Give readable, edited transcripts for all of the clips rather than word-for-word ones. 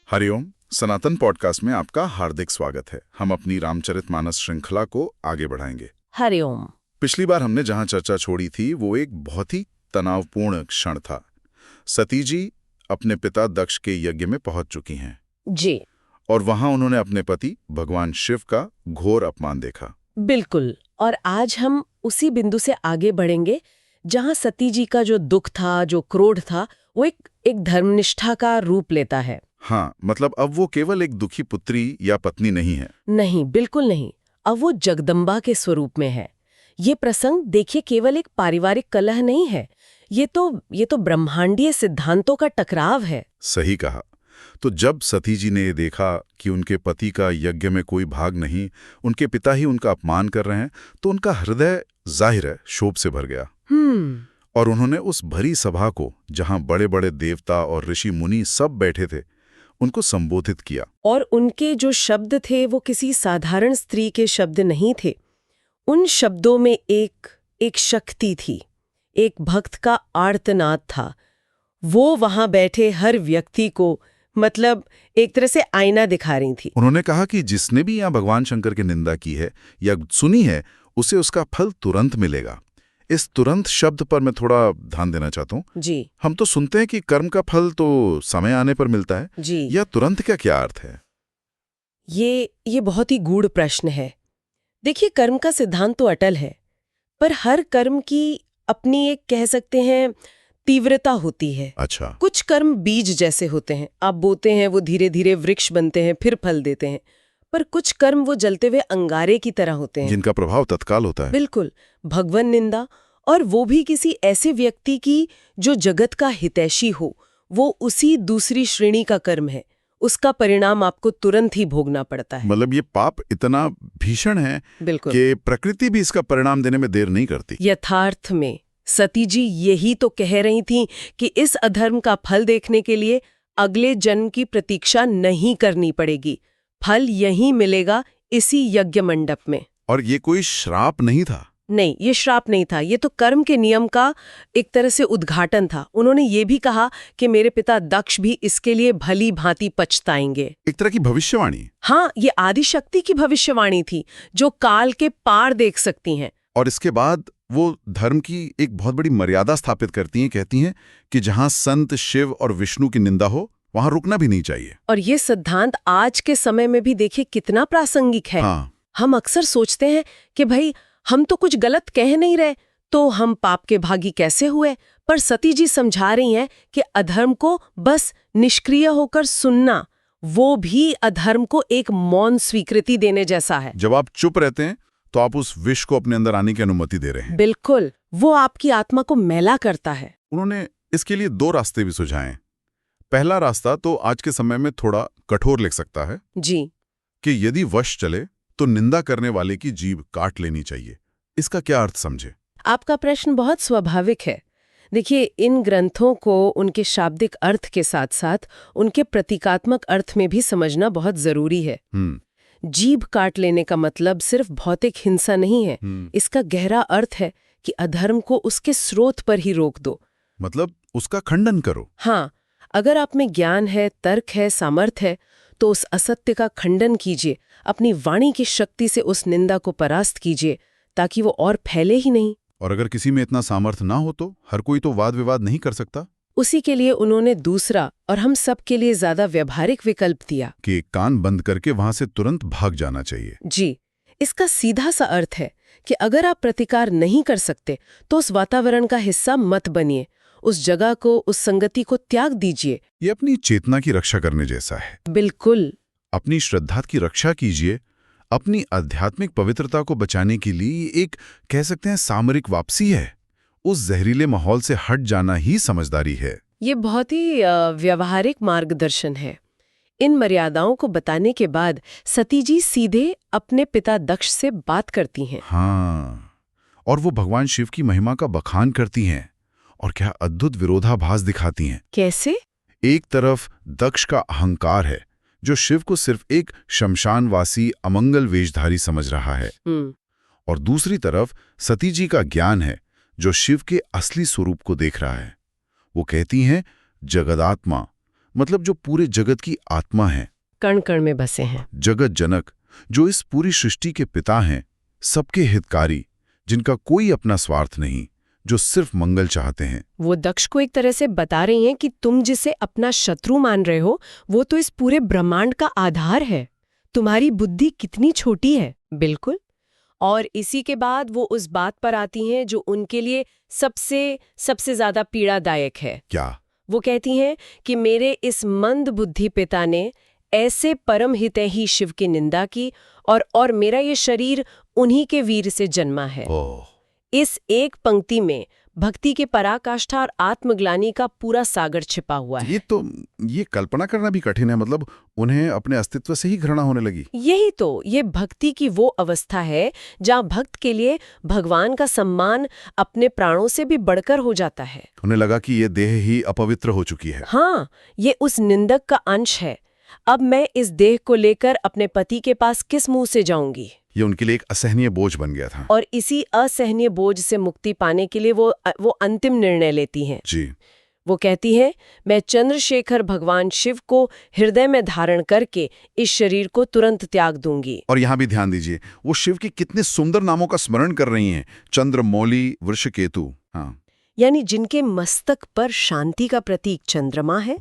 हरिओम। सनातन podcast में आपका हार्दिक स्वागत है। हम अपनी रामचरितमानस श्रृंखला को आगे बढ़ाएंगे। हरिओम। पिछली बार हमने जहां चर्चा छोड़ी थी वो एक बहुत ही तनावपूर्ण क्षण था। सती जी अपने पिता दक्ष के यज्ञ में पहुंच चुकी हैं जी और वहां उन्होंने अपने पति भगवान शिव का घोर अपमान देखा। बिल्कुल। और आज हम उसी बिंदु से आगे बढ़ेंगे जहां सती जी का जो दुख था, जो क्रोध था, वो एक धर्मनिष्ठा का रूप लेता है। हाँ, मतलब अब वो केवल एक दुखी पुत्री या पत्नी नहीं है। नहीं, बिल्कुल नहीं। अब वो जगदम्बा के स्वरूप में है। ये प्रसंग देखिए केवल एक पारिवारिक कलह नहीं है, ये तो ब्रह्मांडीय सिद्धांतों का टकराव है। सही कहा। तो जब सती जी ने ये देखा कि उनके पति का यज्ञ में कोई भाग नहीं, उनके पिता ही उनका अपमान कर रहे हैं, तो उनका हृदय जाहिर है शोक से भर गया। और उन्होंने उस भरी सभा को, जहां बड़े बड़े देवता और ऋषि मुनि सब बैठे थे, उनको संबोधित किया। और उनके जो शब्द थे वो किसी साधारण स्त्री के शब्द नहीं थे। उन शब्दों में एक शक्ति थी, एक भक्त का आर्तनाद था। वो वहां बैठे हर व्यक्ति को मतलब एक तरह से आईना दिखा रही थी। उन्होंने कहा कि जिसने भी यहाँ भगवान शंकर की निंदा की है या सुनी है, उसे उसका फल तुरंत मिलेगा। इस तुरंत शब्द पर मैं थोड़ा ध्यान देना चाहता हूँ। जी। हम तो सुनते हैं कि कर्म का फल तो समय आने पर मिलता है जी। या तुरंत का क्या अर्थ है? ये बहुत ही गूढ़ प्रश्न है। देखिए, कर्म का सिद्धांत तो अटल है, पर हर कर्म की अपनी एक कह सकते हैं तीव्रता होती है। अच्छा। कुछ कर्म बीज जैसे होते हैं, आप बोते हैं वो धीरे धीरे वृक्ष बनते हैं, फिर फल देते हैं। पर कुछ कर्म वो जलते हुए अंगारे की तरह होते हैं, जिनका प्रभाव तत्काल होता है। बिल्कुल। भगवन निंदा, और वो भी किसी ऐसे व्यक्ति की जो जगत का हितैषी हो, वो उसी दूसरी श्रेणी का कर्म है। उसका परिणाम आपको तुरंत ही भोगना पड़ता है। मतलब ये पाप इतना भीषण है बिल्कुल कि प्रकृति भी इसका परिणाम देने में देर नहीं करती। यथार्थ में सती जी यही तो कह रही थीं कि इस अधर्म का फल देखने के लिए अगले जन्म की प्रतीक्षा नहीं करनी पड़ेगी। फल यहीं मिलेगा, इसी यज्ञ मंडप में। और ये कोई श्राप नहीं था। नहीं, ये श्राप नहीं था। ये तो कर्म के नियम का एक तरह से उद्घाटन था। उन्होंने ये भी कहा कि मेरे पिता दक्ष भी इसके लिए भली भांति पछताएंगे। एक तरह की भविष्यवाणी। हाँ, ये आदिशक्ति की भविष्यवाणी थी जो काल के पार देख सकती हैं। और इसके बाद वो धर्म की एक बहुत बड़ी मर्यादा स्थापित करती हैं। कहती हैं कि जहां संत शिव और विष्णु की निंदा हो, वहां रुकना भी नहीं चाहिए। और ये सिद्धांत आज के समय में भी देखिए कितना प्रासंगिक है। हाँ। हम अक्सर सोचते हैं कि भाई हम तो कुछ गलत कह नहीं रहे, तो हम पाप के भागी कैसे हुए? पर सती जी समझा रही हैं कि अधर्म को बस निष्क्रिय होकर सुनना, वो भी अधर्म को एक मौन स्वीकृति देने जैसा है। जब आप चुप रहते हैं तो आप उस विष को अपने अंदर आने की अनुमति दे रहे हैं। बिल्कुल, वो आपकी आत्मा को मैला करता है। उन्होंने इसके लिए 2 रास्ते भी सुझाए। पहला रास्ता तो आज के समय में थोड़ा कठोर लग सकता है जी, कि यदि वश चले तो निंदा करने वाले की जीभ काट लेनी चाहिए। इसका क्या अर्थ समझे? आपका प्रश्न बहुत स्वाभाविक है। देखिए, इन ग्रंथों को उनके शाब्दिक अर्थ के साथ साथ उनके प्रतीकात्मक अर्थ में भी समझना बहुत जरूरी है। जीभ काट लेने का मतलब सिर्फ भौतिक हिंसा नहीं है। इसका गहरा अर्थ है कि अधर्म को उसके स्रोत पर ही रोक दो, मतलब उसका खंडन करो। हाँ, अगर आप में ज्ञान है, तर्क है, सामर्थ्य है, तो उस असत्य का खंडन कीजिए। अपनी वाणी की शक्ति से उस निंदा को परास्त कीजिए, ताकि वो और फैले ही नहीं। और अगर किसी में इतना सामर्थ्य ना हो तो हर कोई तो वाद विवाद नहीं कर सकता। उसी के लिए उन्होंने दूसरा और हम सब के लिए ज्यादा व्यवहारिक विकल्प दिया कि कान बंद करके वहां से तुरंत भाग जाना चाहिए। जी, इसका सीधा सा अर्थ है कि अगर आप प्रतिकार नहीं कर सकते तो उस वातावरण का हिस्सा मत बनिए, उस जगह को, उस संगति को त्याग दीजिए। ये अपनी चेतना की रक्षा करने जैसा है। बिल्कुल। अपनी श्रद्धा की रक्षा कीजिए। अपनी आध्यात्मिक पवित्रता को बचाने के लिए एक कह सकते हैं सामरिक वापसी है। उस जहरीले माहौल से हट जाना ही समझदारी है। ये बहुत ही व्यवहारिक मार्गदर्शन है। इन मर्यादाओं को बताने के बाद सती जी सीधे अपने पिता दक्ष से बात करती हैं। हाँ, और वो भगवान शिव की महिमा का बखान करती हैं और क्या अद्भुत विरोधाभास दिखाती हैं। कैसे? एक तरफ दक्ष का अहंकार है जो शिव को सिर्फ एक शमशानवासी अमंगल वेशधारी समझ रहा है, और दूसरी तरफ सती जी का ज्ञान है जो शिव के असली स्वरूप को देख रहा है। वो कहती हैं जगदात्मा, मतलब जो पूरे जगत की आत्मा है, कण कण में बसे हैं। जगत जनक, जो इस पूरी सृष्टि के पिता हैं, सबके हितकारी, जिनका कोई अपना स्वार्थ नहीं, जो सिर्फ मंगल चाहते हैं। वो दक्ष को एक तरह से बता रही हैं कि तुम जिसे अपना शत्रु मान रहे हो, वो तो इस पूरे ब्रह्मांड का आधार है। तुम्हारी बुद्धि कितनी छोटी है। बिल्कुल। और इसी के बाद वो उस बात पर आती हैं जो उनके लिए सबसे ज्यादा पीड़ादायक है। क्या? वो कहती हैं कि मेरे इस मंद बुद्धि पिता ने ऐसे परम हितैषी शिव की निंदा की और मेरा ये शरीर उन्हीं के वीर से जन्मा है। इस एक पंक्ति में भक्ति के पराकाष्ठा और आत्मग्लानि का पूरा सागर छिपा हुआ है। ये कल्पना करना भी कठिन है। मतलब उन्हें अपने अस्तित्व से ही घृणा होने लगी। यही तो, ये भक्ति की वो अवस्था है जहाँ भक्त के लिए भगवान का सम्मान अपने प्राणों से भी बढ़कर हो जाता है। उन्हें लगा कि ये देह ही अपवित्र हो चुकी है। हाँ, ये उस निंदक का अंश है। अब मैं इस देह को लेकर अपने पति के पास किस मुंह से जाऊंगी? ये उनके लिए एक असहनीय बोझ बन गया था। और इसी असहनीय बोझ से मुक्ति पाने के लिए वो अंतिम निर्णय लेती हैं। जी। वो कहती हैं, मैं चंद्रशेखर भगवान शिव को हृदय में धारण करके इस शरीर को तुरंत त्याग दूंगी। और यहाँ भी ध्यान दीजिए, वो शिव के कितने सुंदर नामों का स्मरण कर रही हैं। चंद्र, मौली, वृषकेतु। हाँ, यानी जिनके मस्तक पर शांति का प्रतीक चंद्रमा है,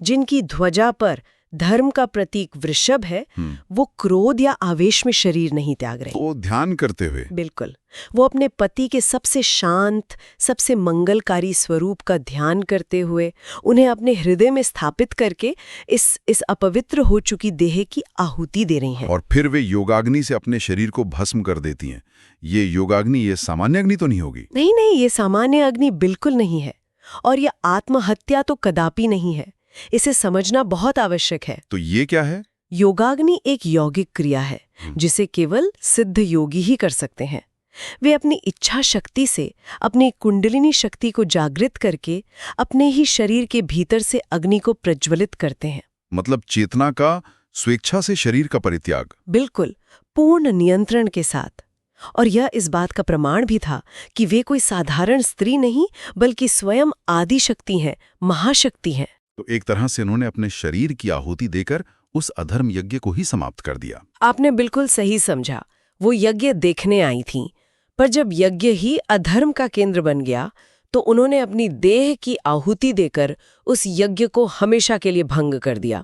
जिनकी ध्वजा पर धर्म का प्रतीक वृषभ है, वो क्रोध या आवेश में शरीर नहीं त्याग रहे। तो ध्यान करते हुए। बिल्कुल। वो अपने पति के सबसे शांत, सबसे मंगलकारी स्वरूप का ध्यान करते हुए उन्हें अपने हृदय में स्थापित करके इस अपवित्र हो चुकी देह की आहुति दे रही हैं। और फिर वे योगाग्नि से अपने शरीर को भस्म कर देती हैं। ये योगाग्नि, ये सामान्य अग्नि तो नहीं होगी? नहीं, ये सामान्य अग्नि बिल्कुल नहीं है। और यह आत्महत्या तो कदापि नहीं है। इसे समझना बहुत आवश्यक है। तो ये क्या है? योगाग्नि एक यौगिक क्रिया है जिसे केवल सिद्ध योगी ही कर सकते हैं। वे अपनी इच्छा शक्ति से अपनी कुंडलिनी शक्ति को जागृत करके अपने ही शरीर के भीतर से अग्नि को प्रज्वलित करते हैं। मतलब चेतना का स्वेच्छा से शरीर का परित्याग। बिल्कुल, पूर्ण नियंत्रण के साथ। और यह इस बात का प्रमाण भी था कि वे कोई साधारण स्त्री नहीं, बल्कि स्वयं आदि शक्ति हैं, महाशक्ति हैं। तो एक तरह से उन्होंने अपने शरीर की आहुति देकर उस अधर्म यज्ञ को ही समाप्त कर दिया। आपने बिल्कुल सही समझा। वो यज्ञ देखने आई थीं, पर जब यज्ञ ही अधर्म का केंद्र बन गया तो उन्होंने अपनी देह की आहुति देकर उस यज्ञ को हमेशा के लिए भंग कर दिया।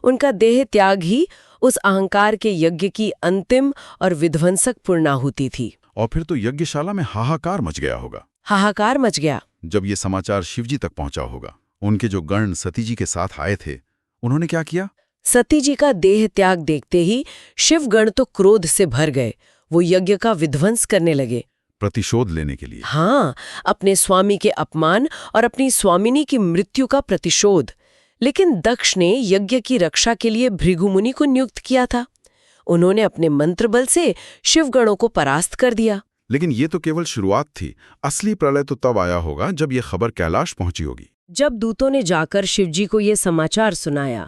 उनका देह त्याग ही उस अहंकार के यज्ञ की अंतिम और विध्वंसक पूर्णाहुति थी। और फिर तो यज्ञशाला में हाहाकार मच गया होगा। हाहाकार मच गया जब ये समाचार शिवजी तक पहुंचा होगा। उनके जो गण सती जी के साथ आए थे, उन्होंने क्या किया? सती जी का देह त्याग देखते ही शिवगण तो क्रोध से भर गए। वो यज्ञ का विध्वंस करने लगे, प्रतिशोध लेने के लिए। हाँ, अपने स्वामी के अपमान और अपनी स्वामिनी की मृत्यु का प्रतिशोध। लेकिन दक्ष ने यज्ञ की रक्षा के लिए भृगुमुनि को नियुक्त किया था। उन्होंने अपने मंत्र बल से शिवगणों को परास्त कर दिया। लेकिन ये तो केवल शुरुआत थी। असली प्रलय तो तब आया होगा जब ये खबर कैलाश पहुंची होगी। जब दूतों ने जाकर शिवजी को ये समाचार सुनाया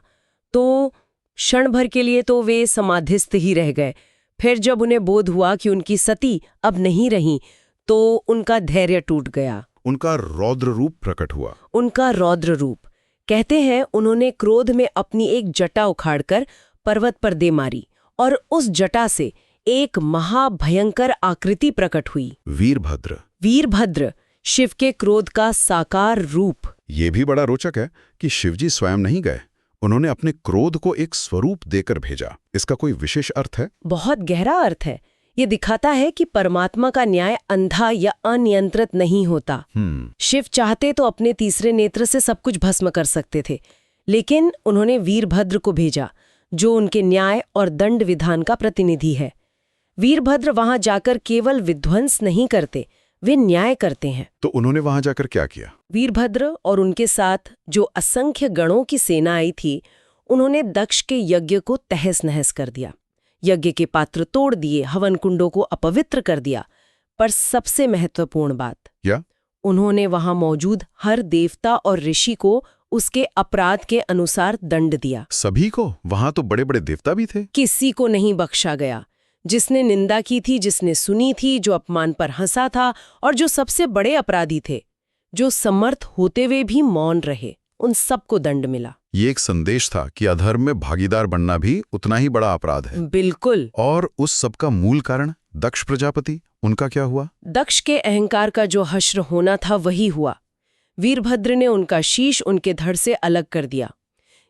तो क्षण भर के लिए तो वे समाधिस्थ ही रह गए। फिर जब उन्हें बोध हुआ कि उनकी सती अब नहीं रही तो उनका धैर्य टूट गया। उनका रौद्र रूप प्रकट हुआ। उनका रौद्र रूप, कहते हैं उन्होंने क्रोध में अपनी एक जटा उखाड़कर पर्वत पर दे मारी और उस जटा से एक महाभयंकर आकृति प्रकट हुई। वीरभद्र, शिव के क्रोध का साकार रूप। ये भी बड़ा रोचक है कि शिवजी स्वयं नहीं गए, उन्होंने अपने क्रोध को एक स्वरूप देकर भेजा। इसका कोई विशेष अर्थ है? बहुत गहरा अर्थ है। ये दिखाता है कि परमात्मा का न्याय अंधा या अनियंत्रित नहीं होता। शिव चाहते तो अपने तीसरे नेत्र से सब कुछ भस्म कर सकते थे, लेकिन उन्होंने वीरभद्र को भेजा जो उनके न्याय और दंड विधान का प्रतिनिधि है। वीरभद्र वहां जाकर केवल विध्वंस नहीं करते, वे न्याय करते हैं। तो उन्होंने वहां जाकर क्या किया? वीरभद्र और उनके साथ जो असंख्य गणों की सेना आई थी, उन्होंने दक्ष के यज्ञ को तहस नहस कर दिया। यज्ञ के पात्र तोड़ दिए, हवन कुंडों को अपवित्र कर दिया। पर सबसे महत्वपूर्ण बात, क्या? उन्होंने वहां मौजूद हर देवता और ऋषि को उसके अपराध के अनुसार दंड दिया। सभी को? वहां तो बड़े बड़े देवता भी थे। किसी को नहीं बख्शा गया। जिसने निंदा की थी, जिसने सुनी थी, जो अपमान पर हंसा था और जो सबसे बड़े अपराधी थे, जो समर्थ होते हुए भी मौन रहे, उन सबको दंड मिला। ये एक संदेश था कि अधर्म में भागीदार बनना भी उतना ही बड़ा अपराध है। बिल्कुल। और उस सब का मूल कारण दक्ष प्रजापति, उनका क्या हुआ? दक्ष के अहंकार का जो हश्र होना था वही हुआ। वीरभद्र ने उनका शीश उनके धड़ से अलग कर दिया।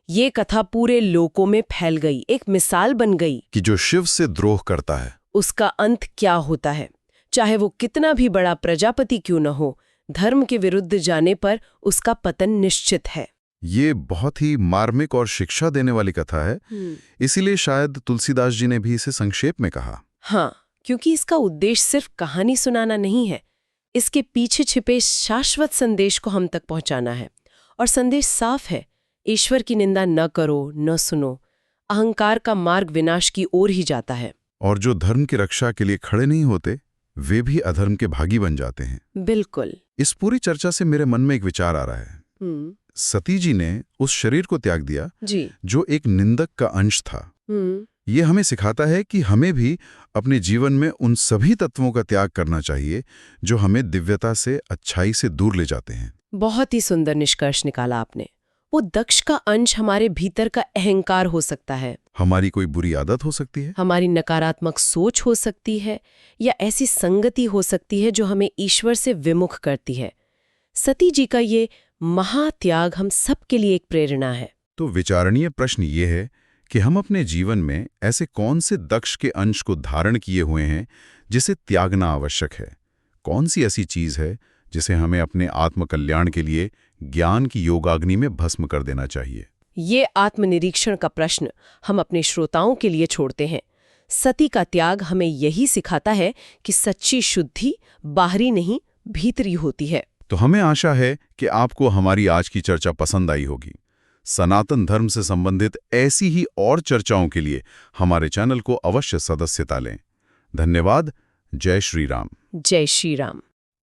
ये कथा पूरे लोकों में फैल गई, एक मिसाल बन गई कि जो शिव से द्रोह करता है उसका अंत क्या होता है। चाहे वो कितना भी बड़ा प्रजापति क्यों न हो, धर्म के विरुद्ध जाने पर उसका पतन निश्चित है। ये बहुत ही मार्मिक और शिक्षा देने वाली कथा है। इसीलिए शायद तुलसीदास जी ने भी इसे संक्षेप में कहा। हाँ, क्योंकि इसका उद्देश्य सिर्फ कहानी सुनाना नहीं है, इसके पीछे छिपे शाश्वत संदेश को हम तक पहुंचाना है। और संदेश साफ है, ईश्वर की निंदा न करो, न सुनो। अहंकार का मार्ग विनाश की ओर ही जाता है। और जो धर्म की रक्षा के लिए खड़े नहीं होते, वे भी अधर्म के भागी बन जाते हैं। बिल्कुल। इस पूरी चर्चा से मेरे मन में एक विचार आ रहा है। सती जी ने उस शरीर को त्याग दिया जी, जो एक निंदक का अंश था। ये हमें सिखाता है कि हमें भी अपने जीवन में उन सभी तत्वों का त्याग करना चाहिए जो हमें दिव्यता से, अच्छाई से दूर ले जाते हैं। बहुत ही सुंदर निष्कर्ष निकाला आपने। वो दक्ष का अंश हमारे भीतर का अहंकार हो सकता है, हमारी कोई बुरी आदत हो सकती है, हमारी नकारात्मक सोच हो सकती है, या ऐसी संगति हो सकती है जो हमें ईश्वर से विमुख करती है। सती जी का ये महात्याग हम सबके लिए एक प्रेरणा है। तो विचारणीय प्रश्न ये है कि हम अपने जीवन में ऐसे कौन से दक्ष के अंश को धारण किए हुए हैं जिसे त्यागना आवश्यक है? कौन सी ऐसी चीज है जिसे हमें अपने आत्मकल्याण के लिए ज्ञान की योगाग्नि में भस्म कर देना चाहिए? ये आत्मनिरीक्षण का प्रश्न हम अपने श्रोताओं के लिए छोड़ते हैं। सती का त्याग हमें यही सिखाता है कि सच्ची शुद्धि बाहरी नहीं, भीतरी होती है। तो हमें आशा है कि आपको हमारी आज की चर्चा पसंद आई होगी। सनातन धर्म से संबंधित ऐसी ही और चर्चाओं के लिए हमारे चैनल को अवश्य सदस्यता लें। धन्यवाद। जय श्री राम। जय श्री राम।